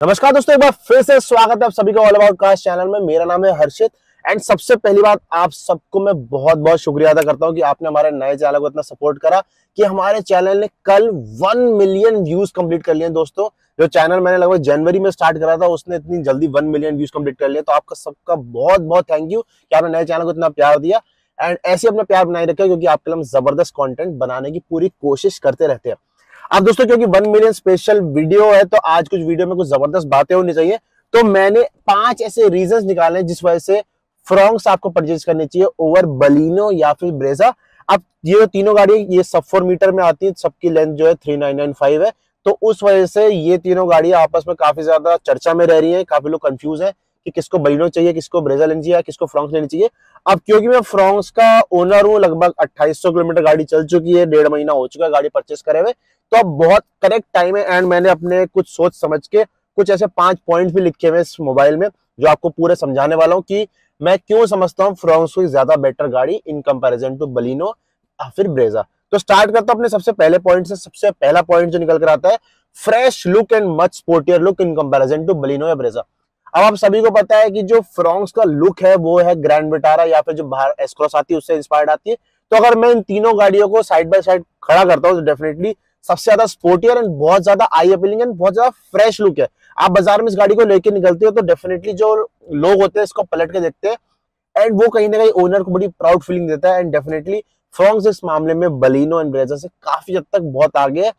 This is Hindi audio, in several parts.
नमस्कार दोस्तों, एक बार फिर से स्वागत है आप सभी का ऑल अबाउट कार्स चैनल में। मेरा नाम है हर्षित एंड सबसे पहली बात आप सबको मैं बहुत बहुत शुक्रिया अदा करता हूं कि आपने हमारे नए चैनल को इतना सपोर्ट करा कि हमारे चैनल ने कल 1 मिलियन व्यूज कंप्लीट कर लिए दोस्तों। जो चैनल मैंने लगभग जनवरी में स्टार्ट करा था उसने इतनी जल्दी 1 मिलियन व्यूज कंप्लीट कर लिए। तो आपका सबका बहुत बहुत थैंक यू कि आपने नए चैनल को इतना प्यार दिया एंड ऐसे अपना प्यार बनाए रखा, क्योंकि आपके लिए हम जबरदस्त कंटेंट बनाने की पूरी कोशिश करते रहते हैं। अब दोस्तों क्योंकि 1 मिलियन स्पेशल वीडियो है तो आज कुछ वीडियो में कुछ जबरदस्त बातें होनी चाहिए। तो मैंने 5 ऐसे रीजंस निकाले जिस वजह से फ्रॉन्क्स आपको परचेज करनी चाहिए ओवर बलिनो या फिर ब्रेजा। अब ये तीनों गाड़ी ये सब 4 मीटर में आती है, सबकी लेंथ जो है 3995 है। तो उस वजह से ये तीनों गाड़ियां आपस में काफी ज्यादा चर्चा में रह रही है। काफी लोग कंफ्यूज है कि किसको बलिनो चाहिए, किसको ब्रेजा लेनी चाहिए, किसको फ्रॉन्क्स लेनी चाहिए। अब क्योंकि मैं फ्रॉन्क्स का ओनर हूं, लगभग 2800 किलोमीटर गाड़ी चल चुकी है, 1.5 महीना हो चुका है गाड़ी परचेस करे हुए। तो अब बहुत करेक्ट टाइम है एंड मैंने अपने कुछ सोच समझ के कुछ ऐसे 5 पॉइंट भी लिखे हुए इस मोबाइल में जो आपको पूरे समझाने वाला हूं कि मैं क्यों समझता हूं फ्रॉन्क्स को ज्यादा बेटर गाड़ी इन कंपैरिजन टू बलिनो या फिर ब्रेजा। तो स्टार्ट करता हूं अपने सबसे पहले पॉइंट से। सबसे पहला पॉइंट जो निकल कर आता है, fresh look and much sportier look in comparison to Baleno या ब्रेजा। अब आप सभी को पता है कि जो फ्रॉन्क्स का लुक है वो है ग्रैंड विटारा या फिर जो बाहर एस क्रॉस आती है उससे इंस्पायर्ड आती है। तो अगर मैं इन तीनों गाड़ियों को साइड बाय साइड खड़ा करता हूं तो डेफिनेटली सबसे ज्यादा स्पोर्टियर एंड बहुत ज्यादा आई अपीलिंग एंड बहुत ज्यादा फ्रेश लुक है। आप बाजार में इस गाड़ी को लेके निकलते हो तो डेफिनेटली जो लोग होते हैं इसको पलट के देखते हैं एंड वो कहीं ना कहीं ओनर को बड़ी प्राउड फीलिंग देता है। एंड डेफिनेटली फ्रॉन्क्स इस मामले में बलिनो एंड ब्रेजा से काफी हद तक बहुत आगे है।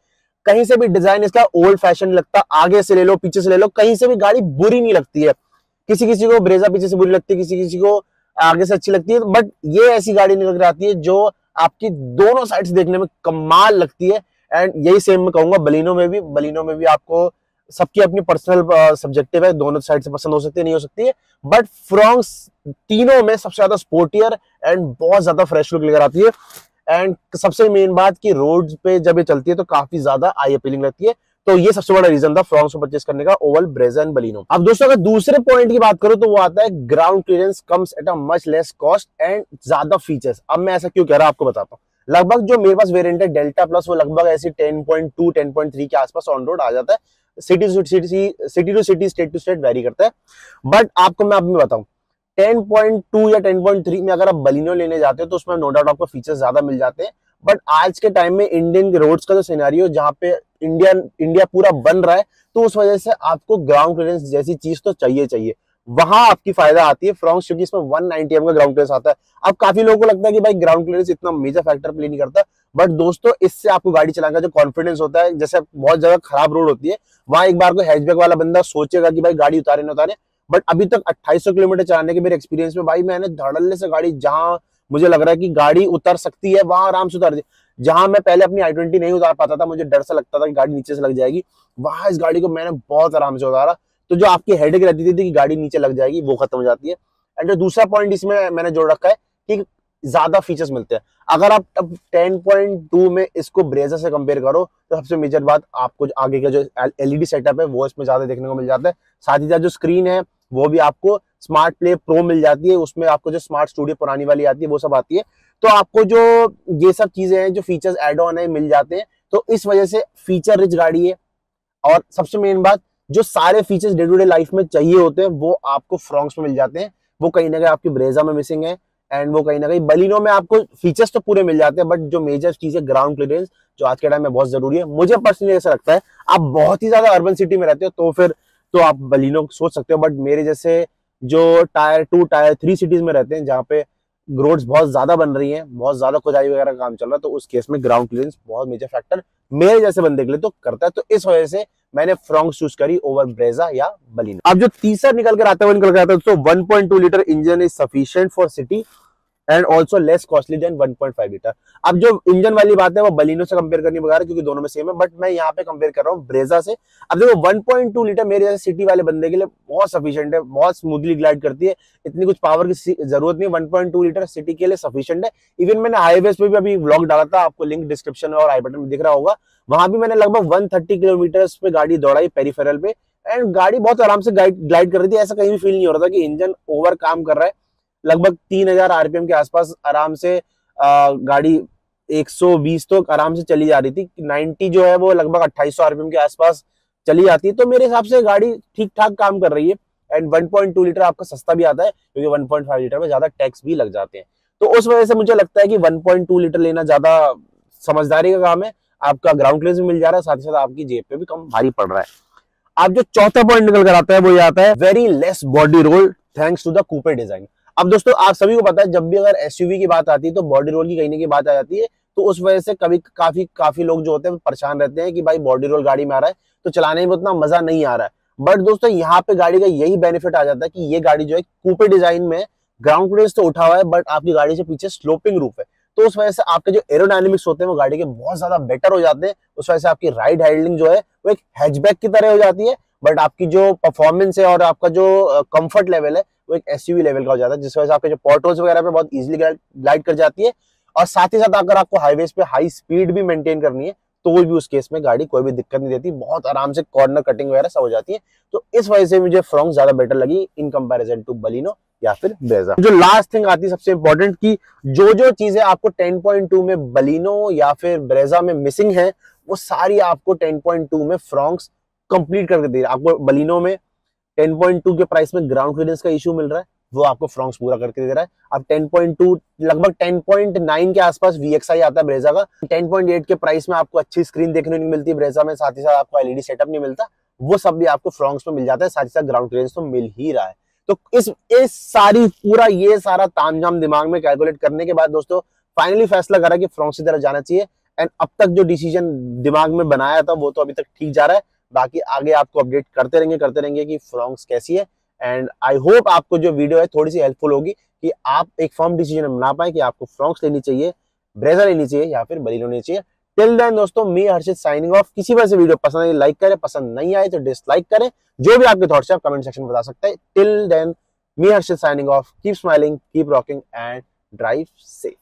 कहीं से भी डिजाइन इसका ओल्ड फैशन लगता, आगे से ले लो पीछे से ले लो, कहीं से भी गाड़ी बुरी नहीं लगती है। किसी किसी को ब्रेजा पीछे से बुरी लगती है, किसी किसी को आगे से अच्छी लगती है, बट ये ऐसी गाड़ी निकल कर आती है जो आपकी दोनों साइड से देखने में कमाल लगती है। एंड यही सेम मैं कहूंगा बलिनो में भी आपको सबकी अपनी पर्सनल सब्जेक्टिव है, दोनों साइड से पसंद हो सकती है नहीं हो सकती है, बट फ्रॉन्क्स तीनों में सबसे ज्यादा स्पोर्टियर एंड बहुत ज्यादा फ्रेश लुक लेकर आती है। एंड सबसे मेन बात कि रोड पे जब ये चलती है तो काफी ज्यादा आई अपीलिंग लगती है। तो ये सबसे बड़ा रीजन था फ्रॉन्क्स को परचेस करने का ओवर ब्रेजा एंड बलिनो। अब दोस्तों अगर दूसरे पॉइंट की बात करूं तो वो आता है ground clearance comes at a much less cost and ज्यादा फीचर्स। अब मैं ऐसा क्यों कह रहा हूं आपको बताता हूं। लगभग जो मेरे पास वेरिएंट है डेल्टा प्लस वो लगभग ऐसी 10.2 10.3 के आसपास ऑन रोड आ जाता है। City to city state to state vary करता है। बट आपको मैं अब बताऊं 10.2 या 10.3 में अगर आप बलिनो लेने जाते हो तो उसमें नो डाउट आपको फीचर्स ज्यादा मिल जाते हैं। बट आज के टाइम में इंडियन रोड्स का जो सिनेरियो जहां पे इंडिया पूरा बन रहा है तो उस वजह से आपको ग्राउंड क्लियरेंस जैसी चीज तो चाहिए। वहां आपकी फायदा आती है फ्रॉन्क्स, क्योंकि इसमें 190 एम का ग्राउंड क्लियरेंस आता है। अब काफी लोगों को लगता है कि भाई ग्राउंड क्लियरेंस इतना मेजर फैक्टर प्ले नहीं करता, बट दोस्तों इससे आपको गाड़ी चलाने का जो कॉन्फिडेंस होता है, जैसे बहुत जगह खराब रोड होती है वहां एक बार को हैचबैक वाला बंदा सोचेगा कि भाई गाड़ी उतारे ना उतारे, बट अभी तक 2800 किलोमीटर चलाने के मेरे एक्सपीरियंस में भाई मैंने धड़ल्ले से गाड़ी जहां मुझे लग रहा है कि गाड़ी उतर सकती है वहां आराम से उतार दी। जहां मैं पहले अपनी i20 नहीं उतार पाता था, मुझे डर सा लगता था कि गाड़ी नीचे से लग जाएगी, वहां इस गाड़ी को मैंने बहुत आराम से उतारा। तो जो आपकी हेडेक रहती थी कि गाड़ी नीचे लग जाएगी वो खत्म हो जाती है। एंड जो दूसरा पॉइंट इसमें मैंने जोड़ रखा है कि ज्यादा फीचर्स मिलते हैं। अगर आप अब 10.2 में इसको ब्रेजा से कंपेयर करो तो सबसे मेजर बात आपको आगे का जो एलईडी सेटअप है वो इसमें ज्यादा देखने को मिल जाता है। साथ ही साथ जो स्क्रीन है वो भी आपको स्मार्ट प्ले प्रो मिल जाती है, उसमें आपको जो स्मार्ट स्टूडियो पुरानी वाली आती है वो सब आती है। तो आपको जो ये सब चीजें हैं जो फीचर्स एड ऑन है मिल जाते हैं। तो इस वजह से फीचर रिच गाड़ी है। और सबसे मेन बात, जो सारे features day to day life में चाहिए होते हैं वो आपको फ्रॉन्क्स में मिल जाते हैं। वो कहीं ना कहीं आपकी ब्रेजा में मिसिंग है एंड वो कहीं ना कहीं बलिनो में आपको फीचर्स तो पूरे मिल जाते हैं, बट जो मेजर चीज है ग्राउंड क्लियरेंस जो आज के टाइम में बहुत जरूरी है। मुझे पर्सनली ऐसा लगता है आप बहुत ही ज्यादा अर्बन सिटी में रहते हो तो फिर तो आप बलिनो सोच सकते हो, बट मेरे जैसे जो टायर 2 टायर 3 सिटीज में रहते हैं जहाँ पे रोड्स बहुत ज्यादा बन रही हैं, बहुत ज्यादा खुदाई वगैरह का काम चल रहा है, तो उस केस में ग्राउंड क्लियरेंस बहुत मेजर फैक्टर मेरे जैसे बंदे के लिए तो करता है। तो इस वजह से मैंने फ्रॉन्क्स चूज करी ओवर ब्रेजा या बलिनो। अब जो तीसरा निकल कर आता है वो निकल कर आता है दोस्तों 1.2 litre engine is sufficient for city and also less costly than 1.5 litre. अब जो इंजन वाली बात है वो बलिनो से कंपेयर करनी बगैर, क्योंकि दोनों में सेम है, बट मैं यहाँ पे कंपेयर कर रहा हूँ ब्रेजा से। अब देखो 1.2 लीटर मेरे जैसे सिटी वाले बंदे के लिए बहुत सफिशिएंट है, बहुत स्मूथली ग्लाइड करती है, इतनी कुछ पावर की जरूरत नहीं। 1.2 लीटर सिटी के लिए सफिशिएंट है। इवन मैंने हाईवेज पे भी अभी व्लॉग डाला था, आपको लिंक डिस्क्रिप्शन में और आई बटन में दिख रहा होगा, वहां भी मैंने लगभग 130 किलोमीटर पे गाड़ी दौड़ाई पेरिफेरल पे एंड गाड़ी बहुत आराम से ग्लाइड कर रही थी। ऐसा कहीं भी फील नहीं हो रहा था कि इंजन ओवर काम कर रहा है। लगभग 3000 आरपीएम के आसपास आराम से गाड़ी 120 तो आराम से चली जा रही थी। 90 जो है वो लगभग 2800 आरपीएम के आसपास चली जाती है। तो मेरे हिसाब से गाड़ी ठीक ठाक काम कर रही है। एंड 1.2 लीटर आपका सस्ता भी आता है, क्योंकि 1.5 लीटर में ज्यादा टैक्स भी लग जाते हैं। तो उस वजह से मुझे लगता है कि 1.2 लीटर लेना ज्यादा समझदारी का काम है। आपका ग्राउंड क्लियरेंस भी मिल जा रहा है, साथ ही साथ आपकी जेब पे भी कम भारी पड़ रहा है। आप जो चौथा पॉइंट निकल कर आता है वो ये आता है very less body roll thanks to the coupe design. अब दोस्तों आप सभी को पता है, जब भी अगर एसयूवी की बात आती है तो बॉडी रोल की कहीं ना कहीं बात आ जाती है। तो उस वजह से कभी काफी लोग जो होते हैं परेशान रहते हैं कि भाई बॉडी रोल गाड़ी में आ रहा है तो चलाने में उतना मजा नहीं आ रहा है। बट दोस्तों यहाँ पे गाड़ी का यही बेनिफिट आ जाता है कि ये गाड़ी जो है कूपे डिजाइन में, ग्राउंड क्लियरेंस तो उठा हुआ है बट आपकी गाड़ी से पीछे स्लोपिंग रूफ है। तो उस वजह से आपके जो एरोडायनेमिक्स होते हैं वो गाड़ी के बहुत ज्यादा बेटर हो जाते हैं। उस वजह से आपकी राइड हैंडलिंग जो है वो एक हैचबैक की तरह हो जाती है, बट आपकी जो परफॉर्मेंस है और आपका जो कंफर्ट लेवल है वो एक एसयूवी लेवल का हो जाता है, जिस वजह से आपके जो पॉटहोल्स वगैरह पे बहुत इजीली ग्लाइड कर जाती है। और साथ ही साथ अगर आपको हाईवेज पे हाई स्पीड भी मेंटेन करनी है तो भी उस केस में गाड़ी कोई भी दिक्कत नहीं देती, बहुत आराम से कॉर्नर कटिंग वगैरह सब हो जाती है। तो इस वजह से मुझे फ्रॉन्क्स ज्यादा बेटर लगी इन कंपैरिजन टू बलिनो या फिर ब्रेजा। जो लास्ट थिंग आती है सबसे इंपॉर्टेंट, की जो चीजें आपको 10.2 में बलिनो या फिर ब्रेजा में मिसिंग है वो सारी आपको 10.2 में फ्रॉन्क्स कंप्लीट करके दे रहा है। आपको बलिनो में 10.2 के प्राइस में ग्राउंड क्लियरेंस का इशू मिल रहा है, वो आपको फ्रॉन्क्स पूरा करके दे रहा है। अब 10.2 लगभग 10.9 के आसपास VXI आता है ब्रेजा का। 10.8 के प्राइस में आपको अच्छी स्क्रीन देखने को नहीं मिलती ब्रेजा में, साथ ही साथ आपको एलईडी सेटअप नहीं मिलता, वो सब भी आपको फ्रॉन्क्स में मिल जाता है। साथ ही साथ ग्राउंड क्लियरेंस तो मिल ही रहा है। तो इस सारी पूरा ये सारा तामझाम दिमाग में कैलकुलेट करने के बाद दोस्तों फाइनली फैसला करा कि फ्रॉन्क्स की तरफ जाना चाहिए। एंड अब तक जो डिसीजन दिमाग में बनाया था वो तो अभी तक ठीक जा रहा है। बाकी आगे आपको अपडेट करते रहेंगे कि फ्रॉन्क्स कैसी है। एंड आई होप आपको जो वीडियो है थोड़ी सी हेल्पफुल होगी कि आप एक फर्म डिसीजन बना पाए कि आपको फ्रॉन्क्स लेनी चाहिए, ब्रेजा लेनी चाहिए या फिर बलिनो लेनी चाहिए। टिल देन दोस्तों मी हर्षित साइनिंग ऑफ। किसी वजह से वीडियो पसंद आई लाइक करें, पसंद नहीं आए तो डिसलाइक करें। जो भी आपके थॉट्स है आप कमेंट सेक्शन में बता सकते हैं। Till than me Harshit signing off. Keep smiling, keep rocking and drive safe.